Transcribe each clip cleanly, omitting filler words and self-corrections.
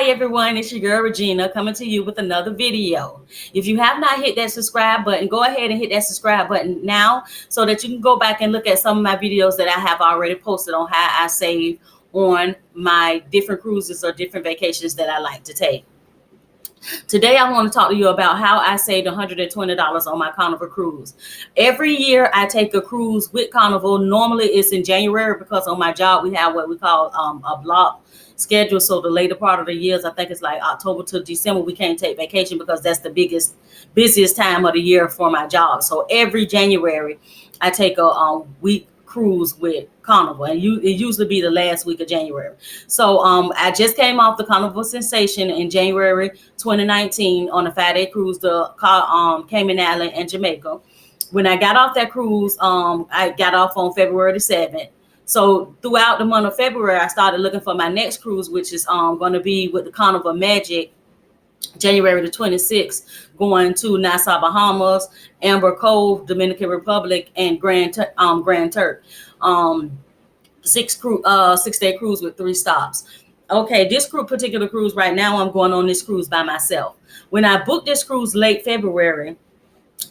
everyone, it's your girl Regina coming to you with another video. If you have not hit that subscribe button, go ahead and hit that subscribe button now so that you can go back and look at some of my videos that I have already posted on how I save on my different cruises or different vacations that I like to take. Today, I want to talk to you about how I saved $120 on my Carnival cruise. Every year, I take a cruise with Carnival. Normally, it's in January because on my job, we have what we call a block schedule. So the later part of the years, I think it's like October to December, we can't take vacation because that's the busiest time of the year for my job. So every January, I take a week cruise with Carnival, and it usually be the last week of January. So I just came off the Carnival Sensation in January 2019 on a 5-day cruise to Cayman Island and Jamaica. When I got off that cruise, I got off on February the 7th. So throughout the month of February, I started looking for my next cruise, which is going to be with the Carnival Magic, January the 26th, going to Nassau, Bahamas, Amber Cove, Dominican Republic, and Grand Turk. 6-day cruise with 3 stops. Okay, this particular cruise right now, I'm going on this cruise by myself. When I booked this cruise late February,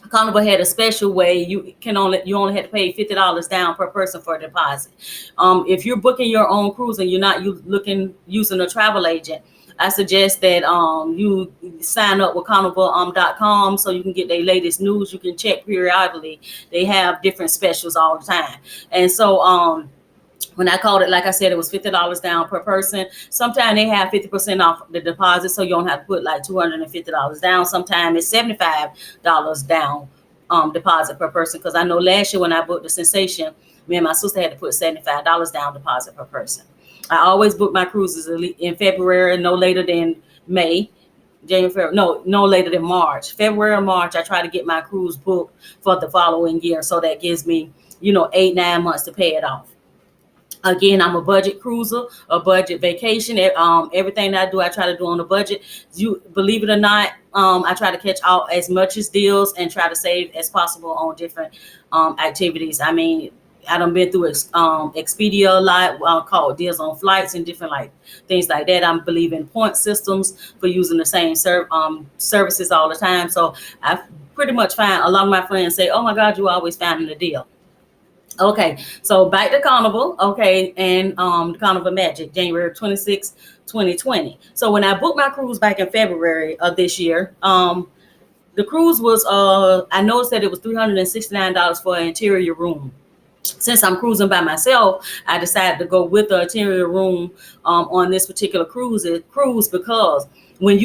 Carnival had a special way you only had to pay $50 down per person for a deposit. If you're booking your own cruise and you're not using a travel agent, I suggest that you sign up with carnival.com so you can get their latest news. You can check periodically. They have different specials all the time. And so when I called it, like I said, it was $50 down per person. Sometimes they have 50% off the deposit, so you don't have to put like $250 down. Sometimes it's $75 down deposit per person. Because I know last year when I booked the Sensation, me and my sister had to put $75 down deposit per person. I always book my cruises in February, no later than May. January, no later than March. February or March, I try to get my cruise booked for the following year. So that gives me, 8-9 months to pay it off. Again, I'm a budget cruiser, a budget vacation. Everything that I do, I try to do on a budget. You believe it or not, I try to catch out as much as deals and try to save as possible on different activities. I mean, I done been through Expedia a lot, called deals on flights and different things like that. I believe in point systems for using the same services all the time. So I pretty much find a lot of my friends say, "Oh my God, you always finding a deal." Okay, so back to Carnival, okay, and Carnival Magic, January 26, 2020. So when I booked my cruise back in February of this year, the cruise was, I noticed that it was $369 for an interior room. Since I'm cruising by myself, I decided to go with the interior room on this particular cruise because when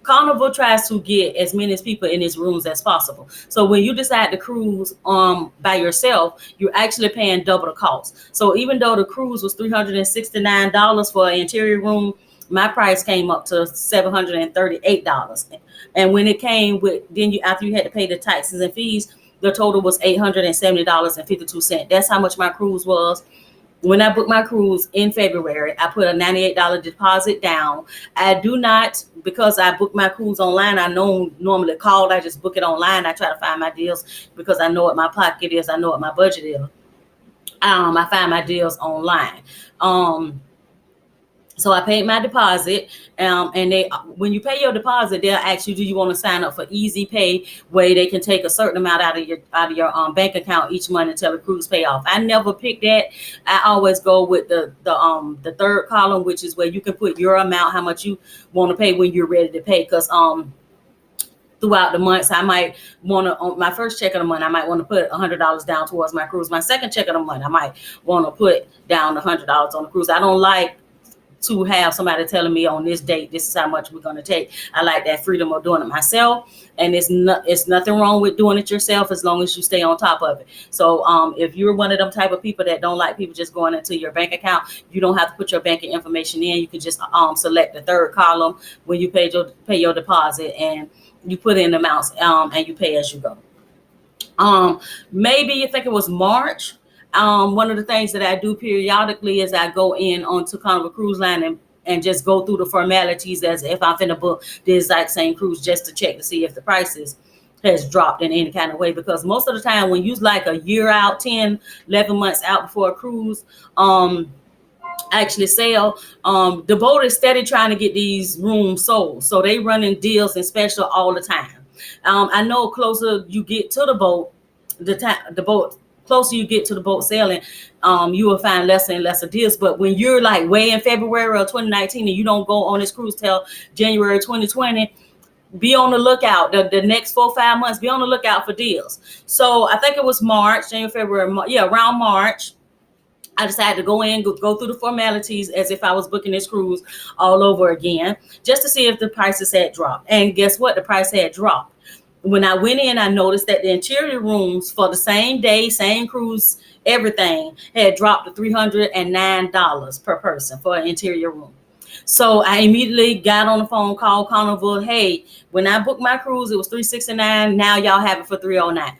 Carnival tries to get as many people in its rooms as possible. So when you decide to cruise by yourself, you're actually paying double the cost. So even though the cruise was $369 for an interior room, my price came up to $738. And when it came with, after you had to pay the taxes and fees, the total was $870.52. That's how much my cruise was. When I booked my cruise in February, I put a $98 deposit down. I do not, because I booked my cruise online, I don't normally call. I just book it online. I try to find my deals because I know what my pocket is. I know what my budget is. I find my deals online. So I paid my deposit, and when you pay your deposit, they'll ask you, do you want to sign up for Easy Pay, where they can take a certain amount out of your bank account each month until the cruise pay off. I never pick that. I always go with the third column, which is where you can put your amount, how much you want to pay when you're ready to pay. Because throughout the months, I might want to, on my first check of the month, I might want to put $100 down towards my cruise. My second check of the month, I might want to put down $100 on the cruise. I don't like to have somebody telling me on this date, this is how much we're going to take. I like that freedom of doing it myself. And it's nothing wrong with doing it yourself as long as you stay on top of it. So if you're one of them type of people that don't like people just going into your bank account, you don't have to put your banking information in. You can just select the third column when you pay your deposit, and you put in the amounts and you pay as you go. Maybe you think it was March. One of the things that I do periodically is I go in onto Carnival Cruise Line and just go through the formalities as if I'm finna book the exact same cruise, just to check to see if the prices has dropped in any kind of way. Because most of the time when you like a year out, 10, 11 months out before a cruise, actually sell. The boat is steady trying to get these rooms sold, so they running deals and special all the time. I know closer you get to the boat, the boat closer you get to the boat selling, you will find lesser and lesser deals. But when you're like way in February of 2019 and you don't go on this cruise till January 2020, be on the lookout. The next 4 or 5 months, be on the lookout for deals. So I think it was March, January, February, yeah, around March, I decided to go through the formalities as if I was booking this cruise all over again, just to see if the prices had dropped. And guess what? The price had dropped. When I went in, I noticed that the interior rooms for the same day, same cruise, everything had dropped to $309 per person for an interior room. So I immediately got on the phone, called Carnival. Hey, when I booked my cruise, it was $369. Now y'all have it for $309,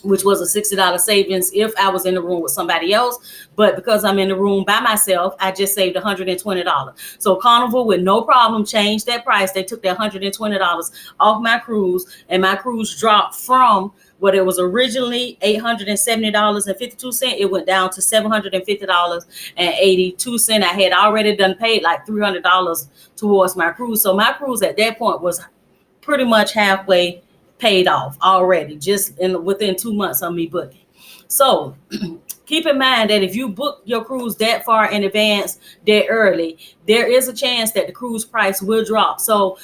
which was a $60 savings if I was in the room with somebody else. But because I'm in the room by myself, I just saved $120. So Carnival, with no problem, changed that price. They took that $120 off my cruise, and my cruise dropped from what it was originally $870.52. It went down to $750.82. I had already done paid like $300 towards my cruise. So my cruise at that point was pretty much halfway paid off already, just within 2 months of me booking. So keep in mind that if you book your cruise that far in advance, that early, there is a chance that the cruise price will drop. So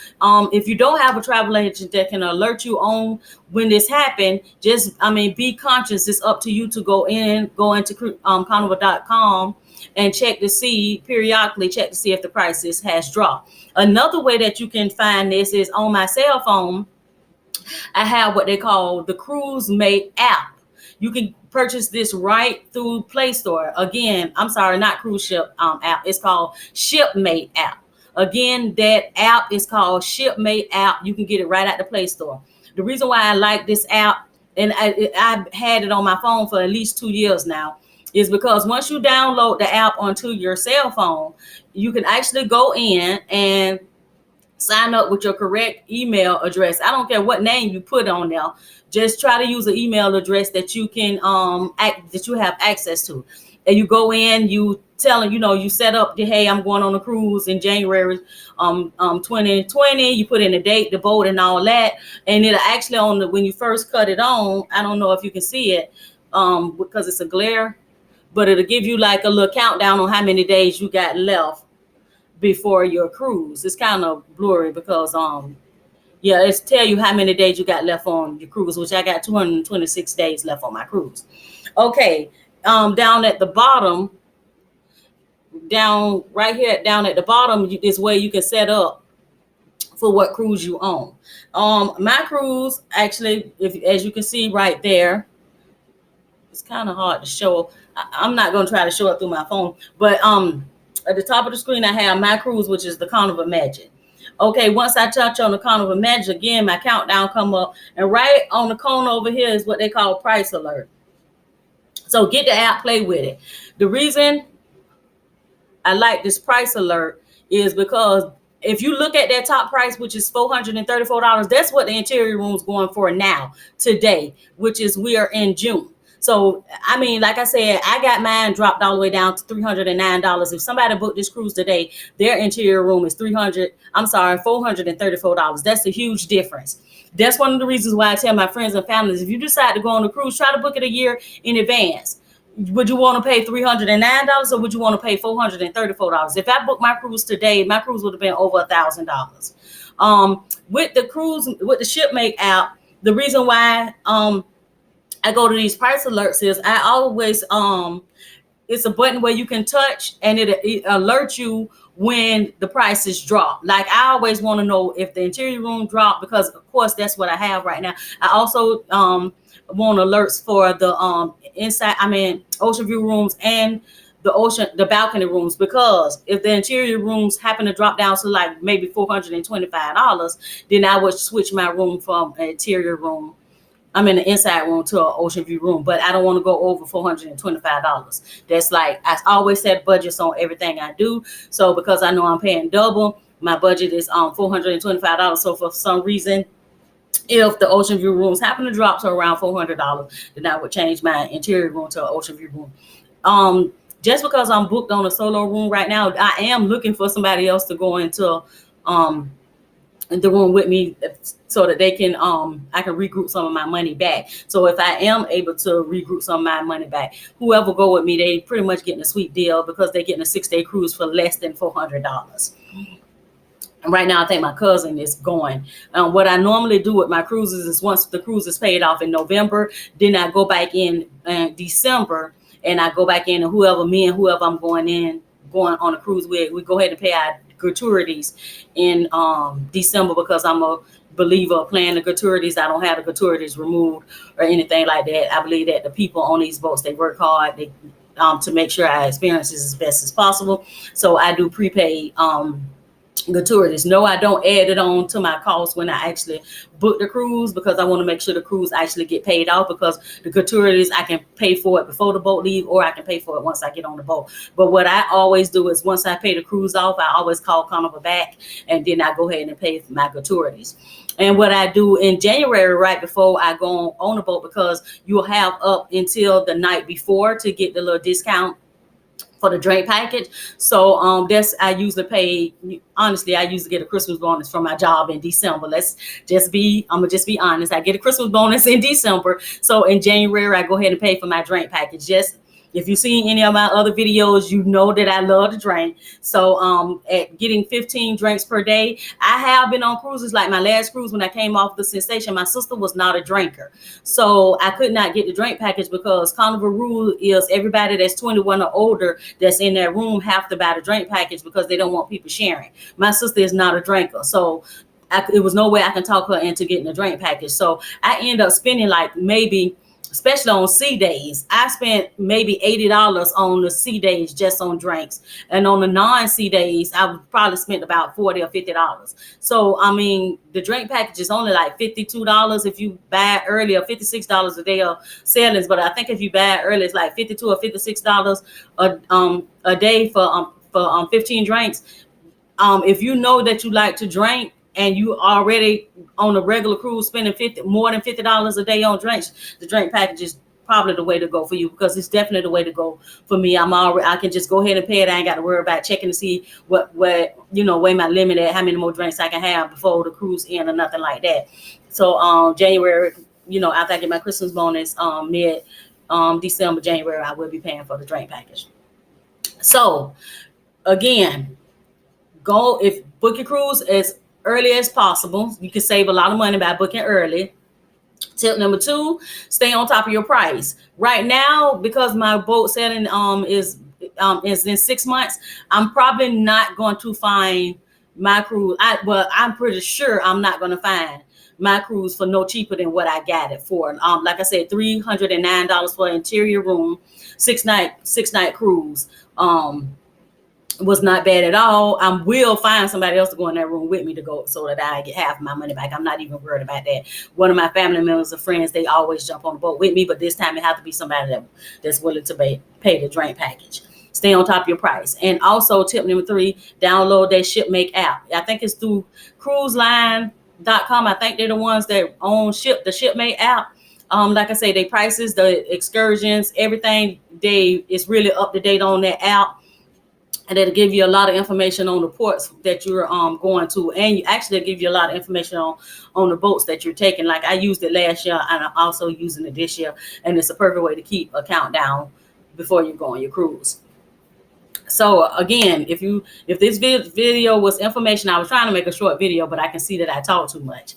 if you don't have a travel agent that can alert you on when this happened, be conscious. It's up to you to go into carnival.com and periodically check to see if the prices has dropped. Another way that you can find this is on my cell phone. I have what they call the Cruise Mate app. You can purchase this right through Play Store. Again, I'm sorry, not cruise ship app. It's called Shipmate app. Again, that app is called Shipmate app. You can get it right at the Play Store. The reason why I like this app, and I've had it on my phone for at least 2 years now, is because once you download the app onto your cell phone, you can actually go in and sign up with your correct email address. I don't care what name you put on there. Just try to use an email address that you can that you have access to. And you go in, you tell them, you set up hey, I'm going on a cruise in January 2020. You put in the date, the boat, and all that. And it'll actually when you first cut it on, I don't know if you can see it because it's a glare, but it'll give you like a little countdown on how many days you got left before your cruise. It's kind of blurry because it's tell you how many days you got left on your cruise, which I got 226 days left on my cruise. Okay, down at the bottom, down at the bottom is where you can set up for what cruise you own. My cruise, actually, as you can see right there, it's kind of hard to show. I'm not going to try to show it through my phone, but at the top of the screen, I have my cruise, which is the Carnival Magic. Okay, once I touch on the Carnival Magic, again, my countdown come up, and right on the corner over here is what they call price alert. So get the app, play with it. The reason I like this price alert is because if you look at that top price, which is $434, that's what the interior room is going for now, today, which is we are in June. So, like I said, I got mine dropped all the way down to $309. If somebody booked this cruise today, their interior room is $434. That's a huge difference. That's one of the reasons why I tell my friends and families, if you decide to go on a cruise, try to book it a year in advance. Would you want to pay $309 or would you want to pay $434? If I booked my cruise today, my cruise would have been over $1,000. With the Shipmate app, the reason why I go to these price alerts is I always it's a button where you can touch and it alerts you when the prices drop. Like I always want to know if the interior room dropped, because of course that's what I have right now. I also want alerts for the ocean view rooms and the balcony rooms, because if the interior rooms happen to drop down to like maybe $425, then I would switch my room from an interior room, the inside room, to an ocean view room. But I don't want to go over $425. That's like, I always set budgets on everything I do. So because I know I'm paying double, my budget is $425. So for some reason, if the ocean view rooms happen to drop to around $400, then I would change my interior room to an ocean view room. just because I'm booked on a solo room right now, I am looking for somebody else to go into the room with me so that they can I can regroup some of my money back. So if I am able to regroup some of my money back, whoever go with me, they pretty much getting a sweet deal because they're getting a 6-day cruise for less than $400. And right now, I think my cousin is going. What I normally do with my cruises is once the cruise is paid off in November, then I go back in December, and I go back in, and whoever I'm going on a cruise with, we go ahead and pay our gratuities in December, because I'm a believer of paying the gratuities. I don't have the gratuities removed or anything like that. I believe that the people on these boats, they work hard to make sure our experience is as best as possible. So I do prepaid gratuities. No, I don't add it on to my cost when I actually book the cruise, because I want to make sure the cruise actually get paid off, because the gratuities, I can pay for it before the boat leave, or I can pay for it once I get on the boat. But what I always do is once I pay the cruise off, I always call Carnival back, and then I go ahead and pay for my gratuities. And what I do in January, right before I go on the boat, because you'll have up until the night before to get the little discount for the drink package. So I usually get a Christmas bonus from my job in December. I'm gonna just be honest. I get a Christmas bonus in December. So in January, I go ahead and pay for my drink package. Just if you've seen any of my other videos, you know that I love to drink. So at getting 15 drinks per day, I have been on cruises. Like my last cruise, when I came off the Sensation, my sister was not a drinker. So I could not get the drink package, because Carnival rule is everybody that's 21 or older that's in that room have to buy the drink package, because they don't want people sharing. My sister is not a drinker. So it was no way I can talk her into getting a drink package. So I end up spending like maybe, especially on sea days, I spent maybe $80 on the sea days just on drinks. And on the non-sea days, I would probably spent about $40 or $50. So, I mean, the drink package is only like $52 if you buy early, or $56 a day of sailings. But I think if you buy early, it's like $52 or $56 a day for 15 drinks. If you know that you like to drink, and you already on a regular cruise spending more than $50 a day on drinks, the drink package is probably the way to go for you, because it's definitely the way to go for me. I can just go ahead and pay it. I ain't got to worry about checking to see what where my limit at, how many more drinks I can have before the cruise end or nothing like that. So January, after I get my Christmas bonus, mid December, January, I will be paying for the drink package. So again, book your cruise as early as possible. You can save a lot of money by booking early. Tip number 2, stay on top of your price. Right now, because my boat sailing is in 6 months, I'm probably not going to find my cruise. I'm pretty sure I'm not going to find my cruise for no cheaper than what I got it for. Like I said, $309 for an interior room, 6-night cruise. Was not bad at all. I will find somebody else to go in that room with me to go, so that I get half my money back. I'm not even worried about that. One of my family members or friends, they always jump on the boat with me, but this time it has to be somebody that's willing to pay the drink package. Stay on top of your price. And also, tip number 3, download that ShipMake app. I think it's through cruiseline.com. I think they're the ones that own the ShipMake app. Like I say, they prices, the excursions, everything, it's really up to date on that app. And it'll give you a lot of information on the ports that you're going to, and actually give you a lot of information on the boats that you're taking. Like I used it last year, and I'm also using it this year, and it's a perfect way to keep a countdown before you go on your cruise. So again, if this video was information, I was trying to make a short video, but I can see that I talk too much.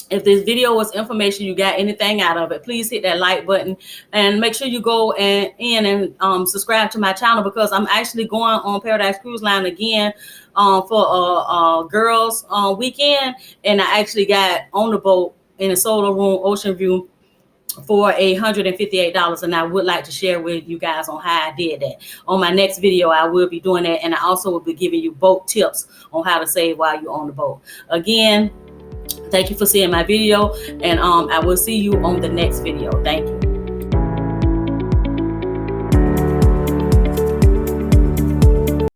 If this video was information, you got anything out of it, please hit that like button, and make sure you go and subscribe to my channel, because I'm actually going on Paradise Cruise Line again for a girls weekend, and I actually got on the boat in a solo room, ocean view, for $158, and I would like to share with you guys on how I did that. On my next video, I will be doing that, and I also will be giving you boat tips on how to save while you're on the boat. Again, thank you for seeing my video, and I will see you on the next video. Thank you.